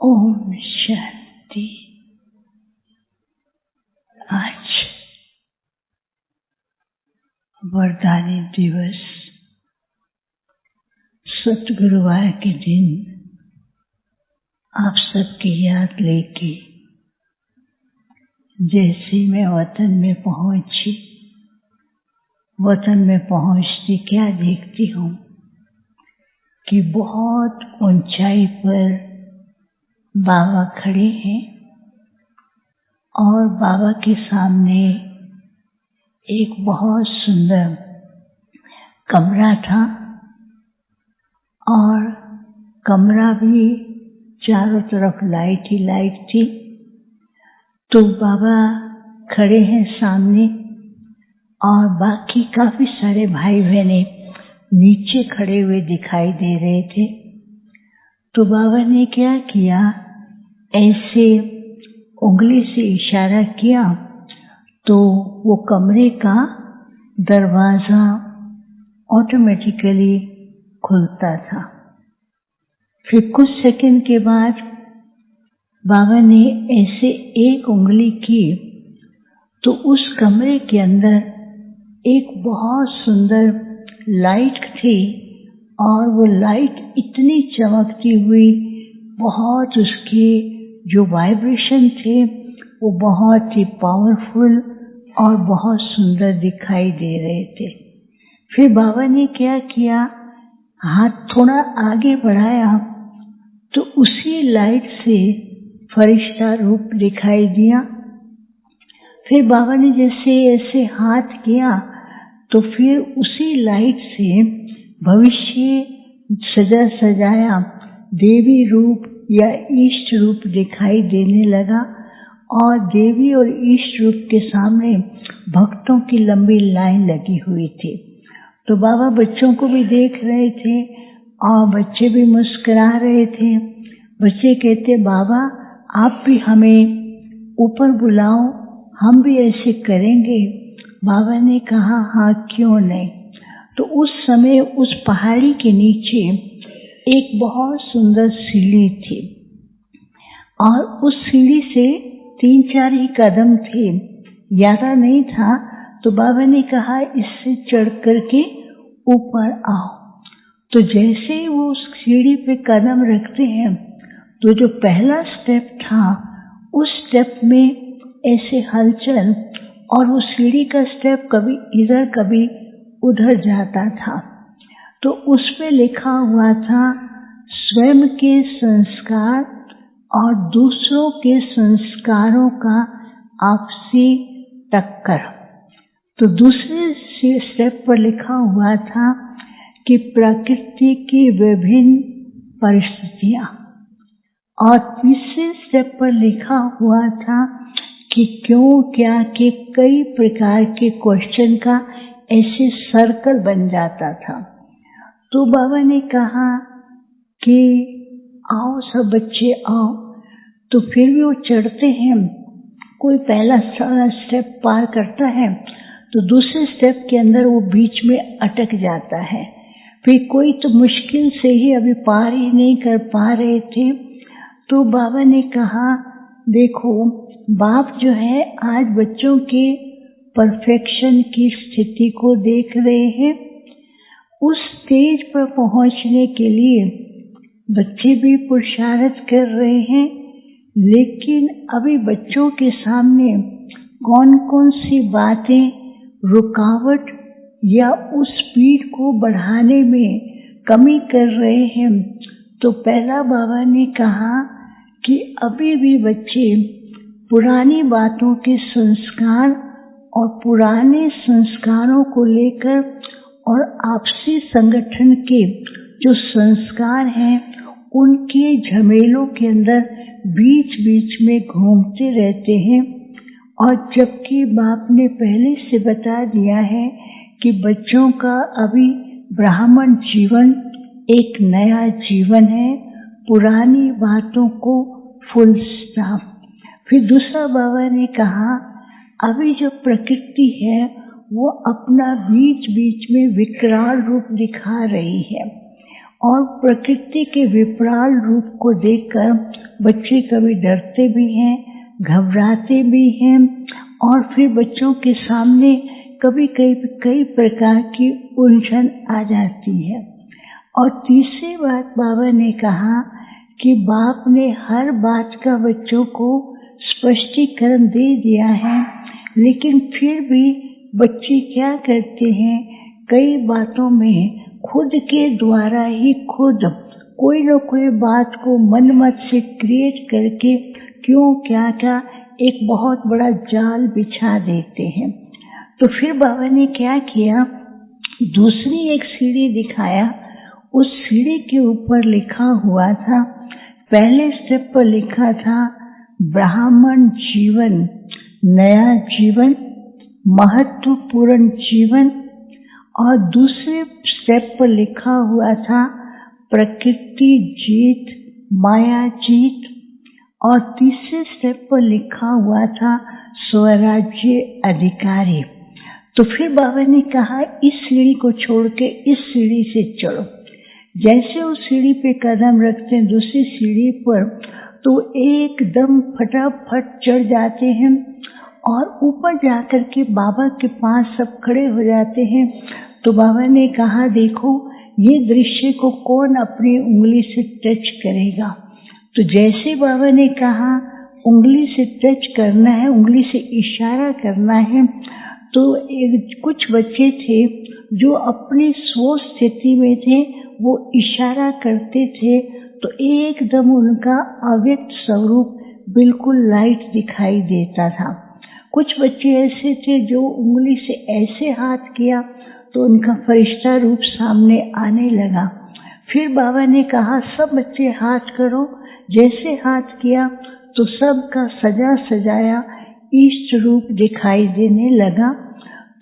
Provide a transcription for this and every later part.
ओम शांति। आज वरदानी दिवस सतगुरुवार के दिन आप सबकी याद लेके जैसे मैं वतन में पहुंची, वतन में पहुंचती क्या देखती हूँ कि बहुत ऊंचाई पर बाबा खड़े हैं और बाबा के सामने एक बहुत सुंदर कमरा था और कमरा भी चारों तरफ लाइट ही लाइट थी। तो बाबा खड़े हैं सामने और बाकी काफी सारे भाई बहने नीचे खड़े हुए दिखाई दे रहे थे। तो बाबा ने क्या किया, ऐसे उंगली से इशारा किया तो वो कमरे का दरवाजा ऑटोमेटिकली खुलता था। फिर कुछ सेकंड के बाद बाबा ने ऐसे एक उंगली की तो उस कमरे के अंदर एक बहुत सुंदर लाइट थी और वो लाइट इतनी चमकती हुई, बहुत उसके जो वाइब्रेशन थे वो बहुत ही पावरफुल और बहुत सुंदर दिखाई दे रहे थे। फिर बाबा ने क्या किया, हाथ थोड़ा आगे बढ़ाया तो उसी लाइट से फरिश्ता रूप दिखाई दिया। फिर बाबा ने जैसे ऐसे हाथ किया तो फिर उसी लाइट से भविष्य सजा सजाया देवी रूप या इष्ट रूप दिखाई देने लगा और देवी और इष्ट रूप के सामने भक्तों की लंबी लाइन लगी हुई थी। तो बाबा बच्चों को भी देख रहे थे और बच्चे भी मुस्कुरा रहे थे। बच्चे कहते, बाबा आप भी हमें ऊपर बुलाओ, हम भी ऐसे करेंगे। बाबा ने कहा, हाँ क्यों नहीं। तो उस समय उस पहाड़ी के नीचे एक बहुत सुंदर सीढ़ी थी और उस सीढ़ी से 3-4 ही कदम थे, ज्यादा नहीं था। तो बाबा ने कहा इससे चढ़ करके ऊपर आओ। तो जैसे ही वो उस सीढ़ी पे कदम रखते हैं तो जो पहला स्टेप था उस स्टेप में ऐसे हलचल और वो सीढ़ी का स्टेप कभी इधर कभी उधर जाता था। तो उस पे लिखा हुआ था स्वयं के संस्कार और दूसरों के संस्कारों का आपसी टक्कर। तो दूसरे स्टेप पर लिखा हुआ था कि प्रकृति की विभिन्न परिस्थितियां और तीसरे स्टेप पर लिखा हुआ था कि क्यों क्या के कई प्रकार के क्वेश्चन का ऐसे सर्कल बन जाता था। तो बाबा ने कहा कि आओ सब बच्चे आओ। तो फिर भी वो चढ़ते हैं, कोई पहला स्टेप पार करता है तो दूसरे स्टेप के अंदर वो बीच में अटक जाता है। फिर कोई तो मुश्किल से ही अभी पार ही नहीं कर पा रहे थे। तो बाबा ने कहा, देखो बाप जो है आज बच्चों के परफेक्शन की स्थिति को देख रहे हैं। उस स्टेज पर पहुंचने के लिए बच्चे भी पुरुषार्थ कर रहे हैं, लेकिन अभी बच्चों के सामने कौन कौन सी बातें रुकावट या उस स्पीड को बढ़ाने में कमी कर रहे हैं। तो पहला बाबा ने कहा कि अभी भी बच्चे पुरानी बातों के संस्कार और पुराने संस्कारों को लेकर और आपसी संगठन के जो संस्कार हैं उनके झमेलों के अंदर बीच बीच में घूमते रहते हैं। और जबकि बाप ने पहले से बता दिया है कि बच्चों का अभी ब्राह्मण जीवन एक नया जीवन है, पुरानी बातों को फुल स्टॉप। फिर दूसरा बाबा ने कहा अभी जो प्रकृति है वो अपना बीच बीच में विकराल रूप दिखा रही है और प्रकृति के विकराल रूप को देखकर बच्चे कभी डरते भी हैं, घबराते भी हैं, और फिर बच्चों के सामने कभी कई प्रकार की उलझन आ जाती है। और तीसरी बात बाबा ने कहा कि बाप ने हर बात का बच्चों को स्पष्टीकरण दे दिया है, लेकिन फिर भी बच्चे क्या करते हैं, कई बातों में खुद के द्वारा ही खुद कोई न कोई बात को मन मत से क्रिएट करके क्यों क्या का एक बहुत बड़ा जाल बिछा देते हैं। तो फिर बाबा ने क्या किया, दूसरी एक सीढ़ी दिखाया। उस सीढ़ी के ऊपर लिखा हुआ था, पहले स्टेप पर लिखा था ब्राह्मण जीवन, नया जीवन, महत्वपूर्ण जीवन, और दूसरे स्टेप पर लिखा हुआ था प्रकृति जीत, माया जीत, और तीसरे स्टेप पर लिखा हुआ था स्वराज्य अधिकारी। तो फिर बाबा ने कहा इस सीढ़ी को छोड़ के इस सीढ़ी से चढ़ो। जैसे उस सीढ़ी पे कदम रखते हैं दूसरी सीढ़ी पर, तो एकदम फटाफट चढ़ जाते हैं और ऊपर जाकर के बाबा के पास सब खड़े हो जाते हैं। तो बाबा ने कहा देखो ये दृश्य को कौन अपनी उंगली से टच करेगा। तो जैसे बाबा ने कहा उंगली से टच करना है, उंगली से इशारा करना है, तो कुछ बच्चे थे जो अपनी स्व स्थिति में थे, वो इशारा करते थे, तो एकदम उनका अव्यक्त स्वरूप बिल्कुल लाइट दिखाई देता था। कुछ बच्चे ऐसे थे जो उंगली से ऐसे हाथ किया तो उनका फरिश्ता रूप सामने आने लगा। फिर बाबा ने कहा सब बच्चे हाथ करो। जैसे हाथ किया तो सबका सजा सजाया इष्ट रूप दिखाई देने लगा।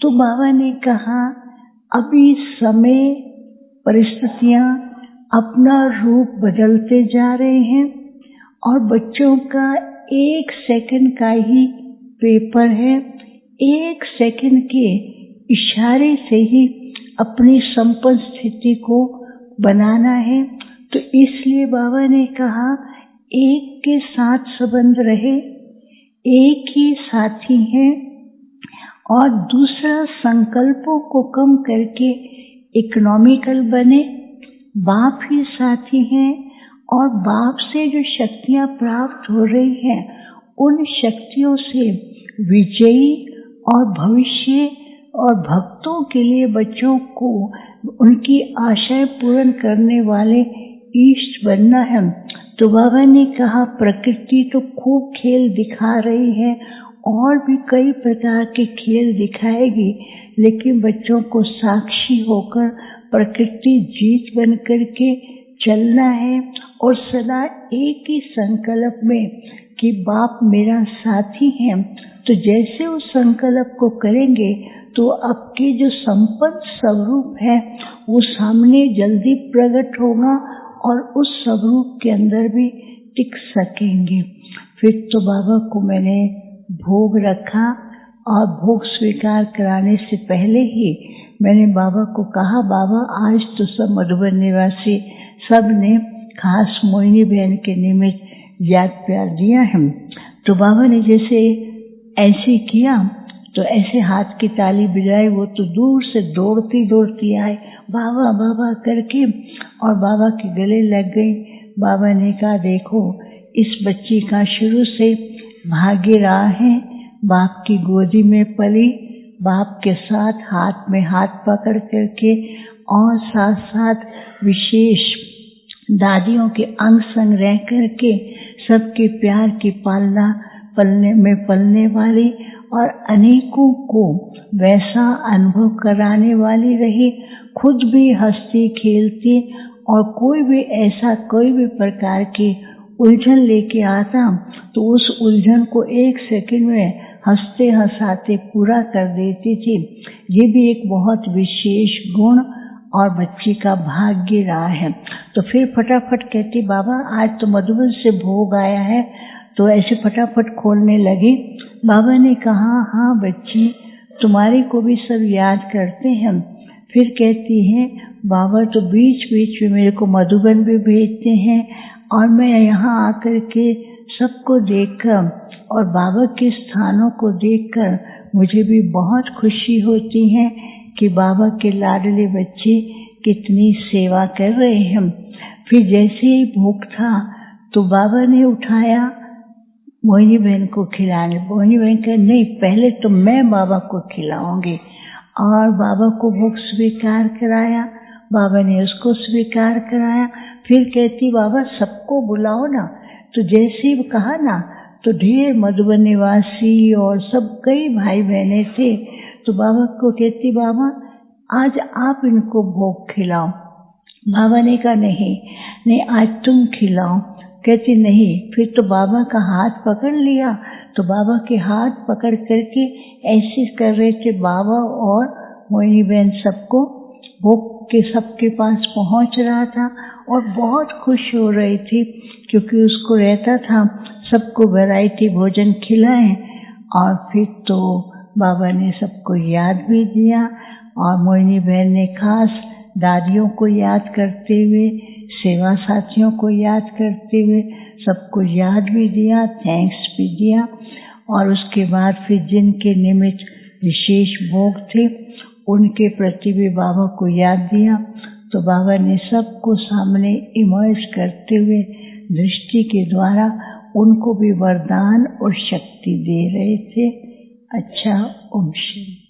तो बाबा ने कहा अभी समय परिस्थितियां अपना रूप बदलते जा रहे हैं और बच्चों का 1 सेकंड का ही पेपर है। 1 सेकंड के इशारे से ही अपनी संपन्न स्थिति को बनाना है। तो इसलिए बाबा ने कहा एक के साथ संबंध रहे, एक ही साथी है, और दूसरा संकल्पों को कम करके इकोनॉमिकल बने। बाप ही साथी हैं और बाप से जो शक्तियां प्राप्त हो रही हैं उन शक्तियों से विजयी और भविष्य और भक्तों के लिए बच्चों को उनकी आशाएं पूर्ण करने वाले ईष्ट बनना है। तो बाबा ने कहा प्रकृति तो खूब खेल दिखा रही है और भी कई प्रकार के खेल दिखाएगी, लेकिन बच्चों को साक्षी होकर प्रकृति जीत बन करके चलना है और सदा एक ही संकल्प में कि बाप मेरा साथी है। तो जैसे उस संकल्प को करेंगे तो आपके जो संपन्न स्वरूप है वो सामने जल्दी प्रकट होगा और उस स्वरूप के अंदर भी टिक सकेंगे। फिर तो बाबा को मैंने भोग रखा और भोग स्वीकार कराने से पहले ही मैंने बाबा को कहा बाबा आज तो सब मधुबन निवासी सब ने खास मोहिनी बहन के निमित्त याद प्यार दिया है। तो बाबा ने जैसे ऐसे किया तो ऐसे हाथ की ताली बजाई, वो तो दूर से दौड़ती दौड़ती आए बाबा बाबा करके और बाबा के गले लग गई। बाबा ने कहा देखो इस बच्ची का शुरू से भाग्य रहा है, बाप की गोदी में पली, बाप के साथ हाथ में हाथ पकड़ करके और साथ साथ विशेष दादियों के अंग संग रह करके सबके प्यार की पालना पलने वाली और अनेकों को वैसा अनुभव कराने वाली रही। खुद भी हंसती खेलती और कोई भी प्रकार की उलझन लेके आता तो उस उलझन को 1 सेकंड में हंसते हंसाते पूरा कर देती थी। ये भी एक बहुत विशेष गुण और बच्ची का भाग्य रहा है। तो फिर फटाफट कहती बाबा आज तो मधुबन से भोग आया है, तो ऐसे फटाफट खोलने लगी। बाबा ने कहा हाँ बच्ची तुम्हारे को भी सब याद करते हैं, फिर कहती हैं बाबा तो बीच बीच में मेरे को मधुबन भी भेजते हैं और मैं यहाँ आकर के सबको देखकर और बाबा के स्थानों को देखकर मुझे भी बहुत खुशी होती है कि बाबा के लाडले बच्चे कितनी सेवा कर रहे हैं। फिर जैसे ही भूख था तो बाबा ने उठाया मोहिनी बहन को खिलाने। मोहिनी बहन कहे नहीं, पहले तो मैं बाबा को खिलाऊंगी। और बाबा को भूख स्वीकार कराया, बाबा ने उसको स्वीकार कराया। फिर कहती बाबा सबको बुलाओ ना। तो जैसे ही कहा ना तो ढेर मधुबन निवासी और सब कई भाई बहने थे। तो बाबा को कहती बाबा आज आप इनको भोग खिलाओ। बाबा ने कहा नहीं आज तुम खिलाओ। कहती नहीं। फिर तो बाबा का हाथ पकड़ लिया। तो बाबा के हाथ पकड़ करके ऐसे कर रहे थे बाबा और मोहिनी बहन सबको भोग के सबके पास पहुंच रहा था और बहुत खुश हो रही थी क्योंकि उसको रहता था सबको वैरायटी भोजन खिलाएं। और फिर तो बाबा ने सबको याद भी दिया और मोहिनी बहन ने खास दादियों को याद करते हुए, सेवा साथियों को याद करते हुए सबको याद भी दिया, थैंक्स भी दिया। और उसके बाद फिर जिनके निमित्त विशेष भोग थे उनके प्रति भी बाबा को याद दिया। तो बाबा ने सबको सामने इमर्ज करते हुए दृष्टि के द्वारा उनको भी वरदान और शक्ति दे रहे थे। अच्छा, ओम शांति।